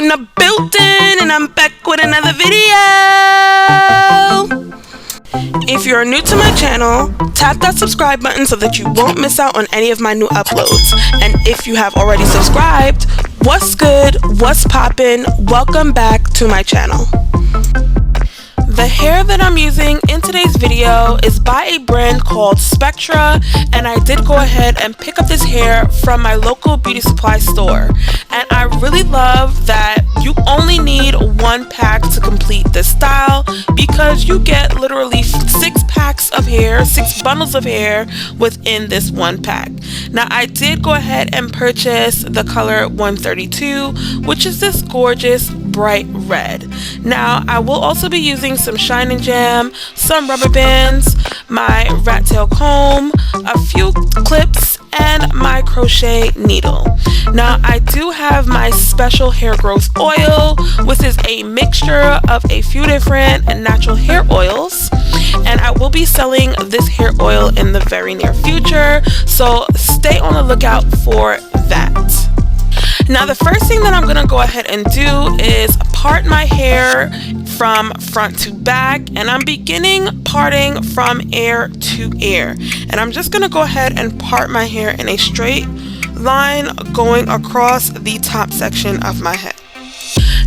the building, and I'm back with another video. If you're new to my channel, tap that subscribe button so that you won't miss out on any of my new uploads. And if you have already subscribed, what's good, what's poppin', welcome back to my channel. The hair that I'm using in today's video is by a brand called Spectra, and I did go ahead and pick up this hair from my local beauty supply store. And I really love that you only need one pack to complete this style, because you get literally 6 packs of hair, 6 bundles of hair within this one pack. Now I did go ahead and purchase the color 132, which is this gorgeous bright red. Now I will also be using some Shine and Jam, some rubber bands, my rat tail comb, a few clips, and my crochet needle. Now I do have my special hair growth oil, which is a mixture of a few different natural hair oils, and I will be selling this hair oil in the very near future, so stay on the lookout for that. Now the first thing that I'm going to go ahead and do is part my hair from front to back, and I'm beginning parting from ear to ear, and I'm just going to go ahead and part my hair in a straight line going across the top section of my head.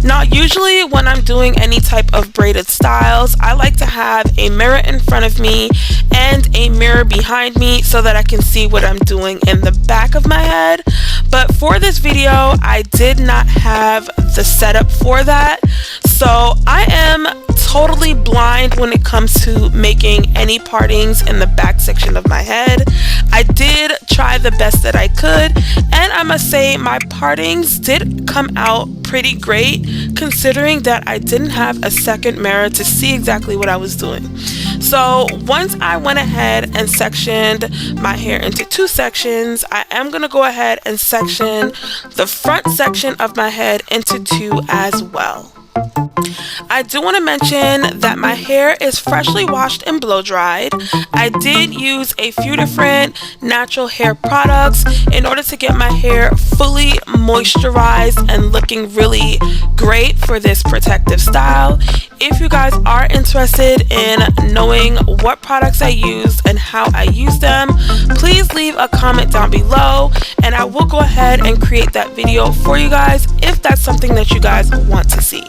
Now usually when I'm doing any type of braided styles, I like to have a mirror in front of me and a mirror behind me so that I can see what I'm doing in the back of my head. But for this video, I did not have the setup for that, so I am totally blind when it comes to making any partings in the back section of my head. I did try the best that I could, and I must say my partings did come out pretty great, considering that I didn't have a second mirror to see exactly what I was doing. So once I went ahead and sectioned my hair into 2 sections, I am going to go ahead and section the front section of my head into 2 as well. I do want to mention that my hair is freshly washed and blow dried. I did use a few different natural hair products in order to get my hair fully moisturized and looking really great for this protective style. If you guys are interested in knowing what products I used and how I use them, please leave a comment down below, and I will go ahead and create that video for you guys if that's something that you guys want to see.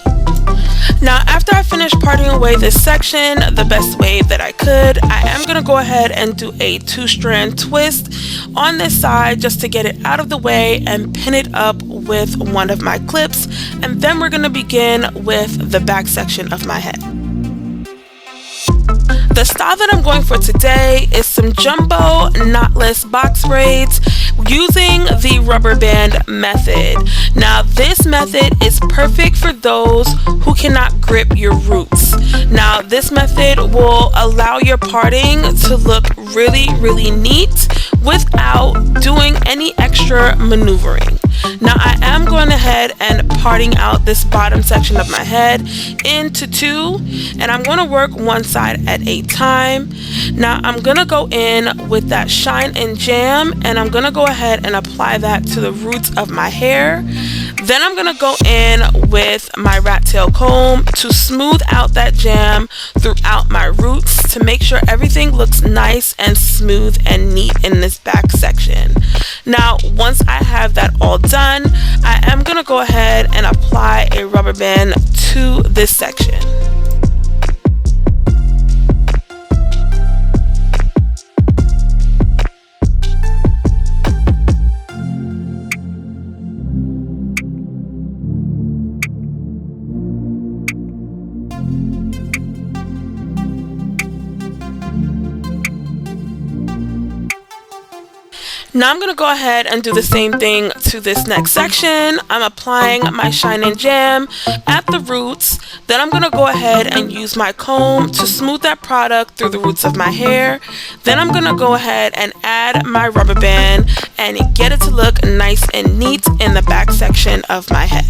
Now after I finish parting away this section the best way that I could, I am going to go ahead and do a 2-strand twist on this side just to get it out of the way and pin it up with one of my clips, and then we're going to begin with the back section of my head. The style that I'm going for today is some jumbo knotless box braids using the rubber band method. Now this method is perfect for those who cannot grip your roots. Now this method will allow your parting to look really neat without doing any extra maneuvering. Now I am going ahead and parting out this bottom section of my head into 2, and I'm going to work one side at a time. Now I'm going to go in with that Shine and Jam, and I'm going to go ahead and apply that to the roots of my hair. Then I'm going to go in with my rat tail comb to smooth out that jam throughout my roots to make sure everything looks nice and smooth and neat in this back section. Now once I have that all done, I am going to go ahead and apply a rubber band to this section. Now I'm going to go ahead and do the same thing to this next section. I'm applying my Shine and Jam at the roots. Then I'm going to go ahead and use my comb to smooth that product through the roots of my hair. Then I'm going to go ahead and add my rubber band and get it to look nice and neat in the back section of my head.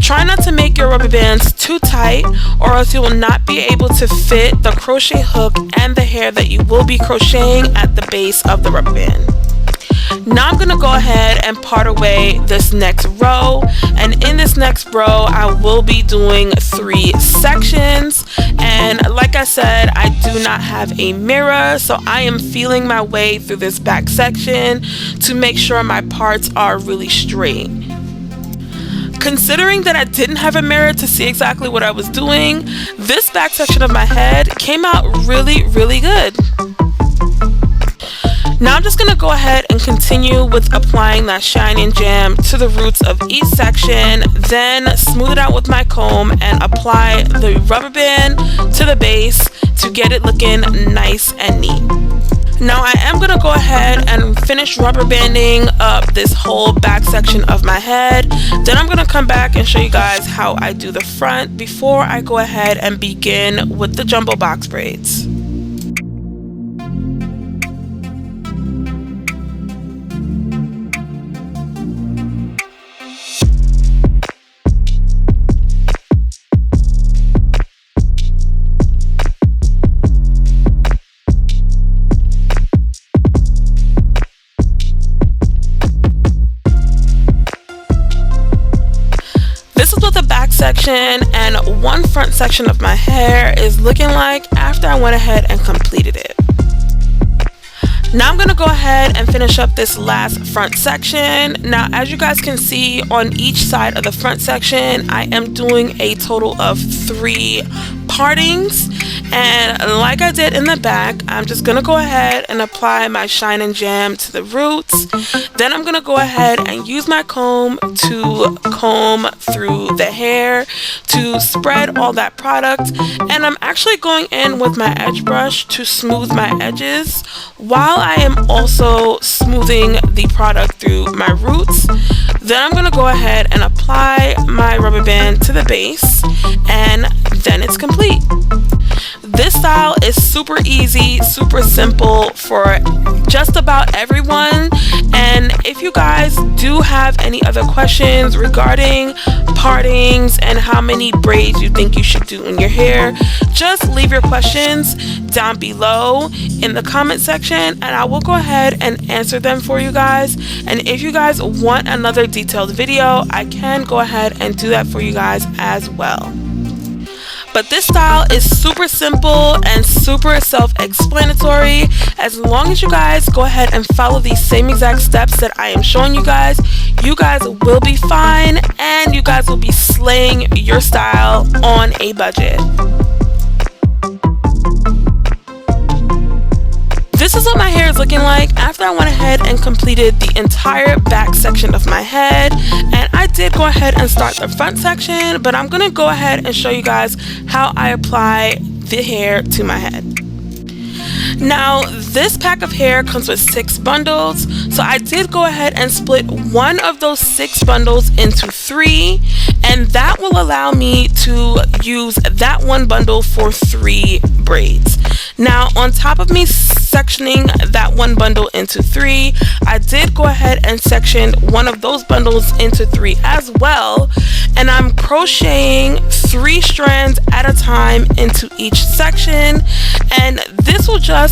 Try not to make your rubber bands too tight, or else you will not be able to fit the crochet hook and the hair that you will be crocheting at the base of the rubber band. Now I'm gonna go ahead and part away this next row, and in this next row I will be doing 3 sections. And like I said, I do not have a mirror, so I am feeling my way through this back section to make sure my parts are really straight. Considering that I didn't have a mirror to see exactly what I was doing, this back section of my head came out really good. Now I'm just going to go ahead and continue with applying that shine and jam to the roots of each section, then smooth it out with my comb and apply the rubber band to the base to get it looking nice and neat. Now I am going to go ahead and finish rubber banding up this whole back section of my head. Then I'm going to come back and show you guys how I do the front before I go ahead and begin with the jumbo box braids. Section and one front section of my hair is looking like after I went ahead and completed it. Now I'm going to go ahead and finish up this last front section. Now as you guys can see, on each side of the front section I am doing a total of 3 partings, and like I did in the back, I'm just going to go ahead and apply my shine and jam to the roots. Then I'm going to go ahead and use my comb to comb through the hair to spread all that product, and I'm actually going in with my edge brush to smooth my edges while I am also smoothing the product through my roots. Then I'm going to go ahead and apply my rubber band to the base, and then it's complete. This style is super easy, super simple for just about everyone. And if you guys do have any other questions regarding partings and how many braids you think you should do in your hair, just leave your questions down below in the comment section and I will go ahead and answer them for you guys. And if you guys want another detailed video, I can go ahead and do that for you guys as well. But this style is super simple and super self-explanatory. As long as you guys go ahead and follow these same exact steps that I am showing you guys will be fine and you guys will be slaying your style on a budget. This is what my hair is looking like after I went ahead and completed the entire back section of my head. And I did go ahead and start the front section, but I'm going to go ahead and show you guys how I apply the hair to my head. Now this pack of hair comes with 6 bundles, so I did go ahead and split one of those 6 bundles into 3, and that will allow me to use that one bundle for 3 braids. Now on top of me sectioning that one bundle into 3, I did go ahead and section one of those bundles into 3 as well, and I'm crocheting 3 strands at a time into each section, and this will just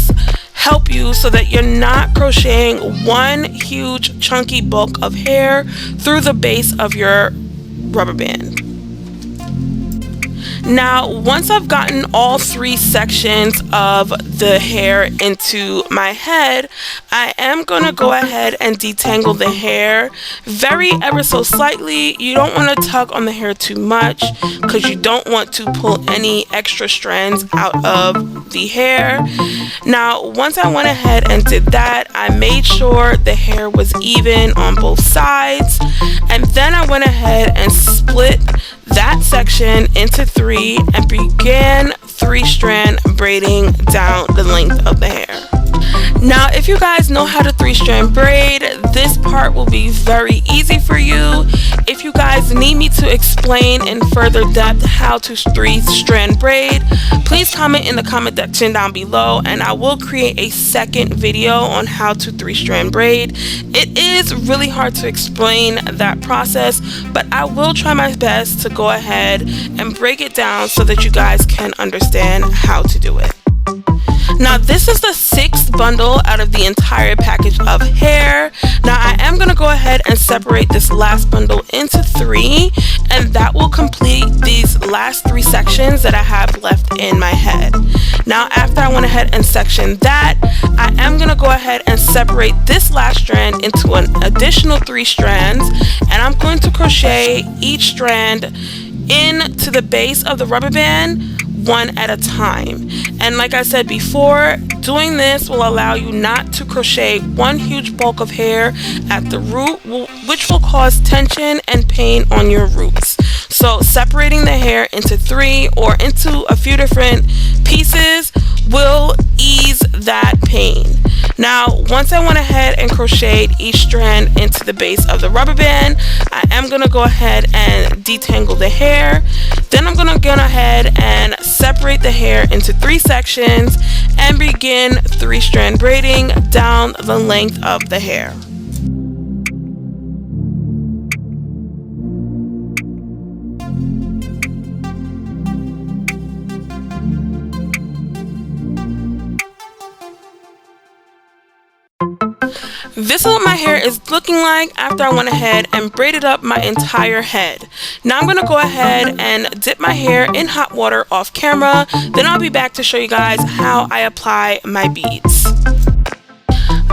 help you so that you're not crocheting one huge chunky bulk of hair through the base of your rubber band. Now once I've gotten all 3 sections of the hair into my head, I am going to go ahead and detangle the hair ever so slightly. You don't want to tug on the hair too much because you don't want to pull any extra strands out of the hair. Now once I went ahead and did that, I made sure the hair was even on both sides, and then I went ahead and split that section into 3 and began 3-strand braiding down the length of the hair. Now if you guys know how to 3-strand braid, this part will be very easy for you. If you guys need me to explain in further depth how to 3-strand braid, please comment in the comment section down below and I will create a second video on how to 3-strand braid. It is really hard to explain that process, but I will try my best to go ahead and break it down so that you guys can understand how to do it. Now this is the 6th bundle out of the entire package of hair. Now I am going to go ahead and separate this last bundle into 3, and that will complete these last 3 sections that I have left in my head. Now after I went ahead and sectioned that, I am going to go ahead and separate this last strand into an additional 3 strands, and I'm going to crochet each strand into the base of the rubber band one at a time. And like I said before, doing this will allow you not to crochet one huge bulk of hair at the root, which will cause tension and pain on your roots. So separating the hair into 3 or into a few different pieces will ease that pain. Now once I went ahead and crocheted each strand into the base of the rubber band, I am going to go ahead and detangle the hair. Then I'm going to go ahead and separate the hair into 3 sections and begin 3-strand braiding down the length of the hair. This is what my hair is looking like after I went ahead and braided up my entire head. Now I'm going to go ahead and dip my hair in hot water off camera. Then I'll be back to show you guys how I apply my beads.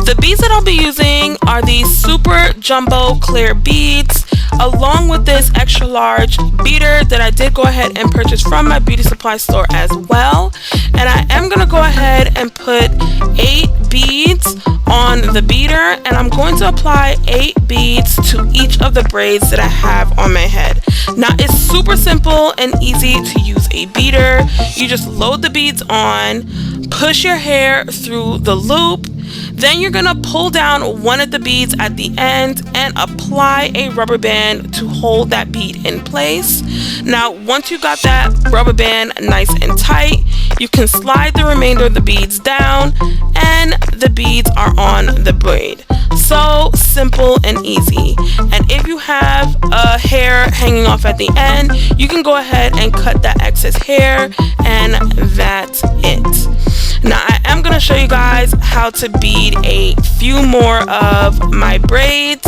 The beads that I'll be using are these super jumbo clear beads, along with this extra large beater that I did go ahead and purchase from my beauty supply store as well. And I am going to go ahead and put 8 beads on the beater, and I'm going to apply 8 beads to each of the braids that I have on my head. Now it's super simple and easy to use a beater. You just load the beads on, push your hair through the loop, then you're gonna pull down one of the beads at the end and apply a rubber band to hold that bead in place. Now once you got that rubber band nice and tight, you can slide the remainder of the beads down and the beads are on the braid. So simple and easy. And if you have a hair hanging off at the end, you can go ahead and cut that excess hair, and that's it. Now I am going to show you guys how to bead a few more of my braids.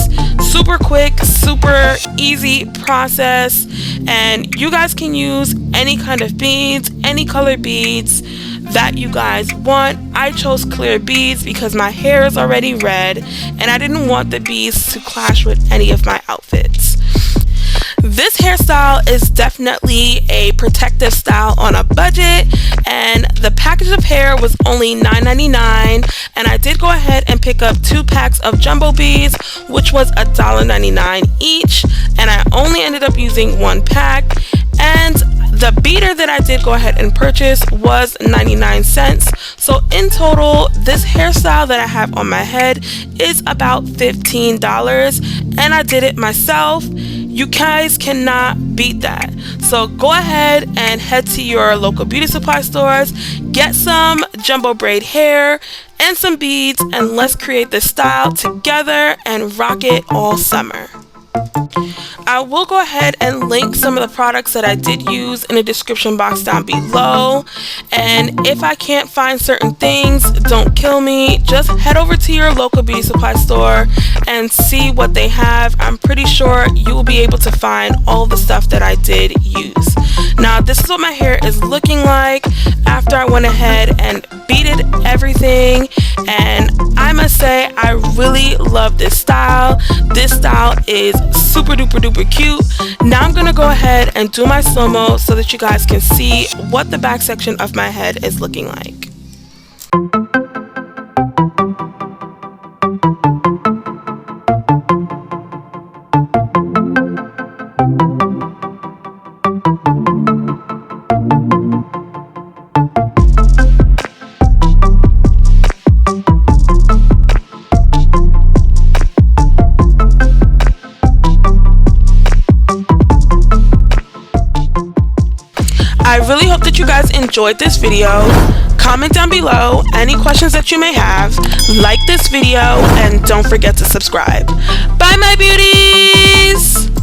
Super quick, super easy process, and you guys can use any kind of beads, any color beads that you guys want. I chose clear beads because my hair is already red and I didn't want the beads to clash with any of my outfits. This hairstyle is definitely a protective style on a budget, and the package of hair was only $9.99, and I did go ahead and pick up 2 packs of jumbo beads, which was $1.99 each, and I only ended up using 1 pack. And the beater that I did go ahead and purchase was 99 cents. So in total, this hairstyle that I have on my head is about $15, and I did it myself. You guys cannot beat that. So go ahead and head to your local beauty supply stores, get some jumbo braid hair and some beads, and let's create this style together and rock it all summer. I will go ahead and link some of the products that I did use in the description box down below, and if I can't find certain things, don't kill me. Just head over to your local beauty supply store and see what they have. I'm pretty sure you will be able to find all the stuff that I did use. Now this is what my hair is looking like after I went ahead and beaded everything, and I must say I really love this style. This style is super duper duper cute. Now I'm gonna go ahead and do my slow-mo so that you guys can see what the back section of my head is looking like. I really hope that you guys enjoyed this video. Comment down below any questions that you may have, like this video, and don't forget to subscribe. Bye my beauties!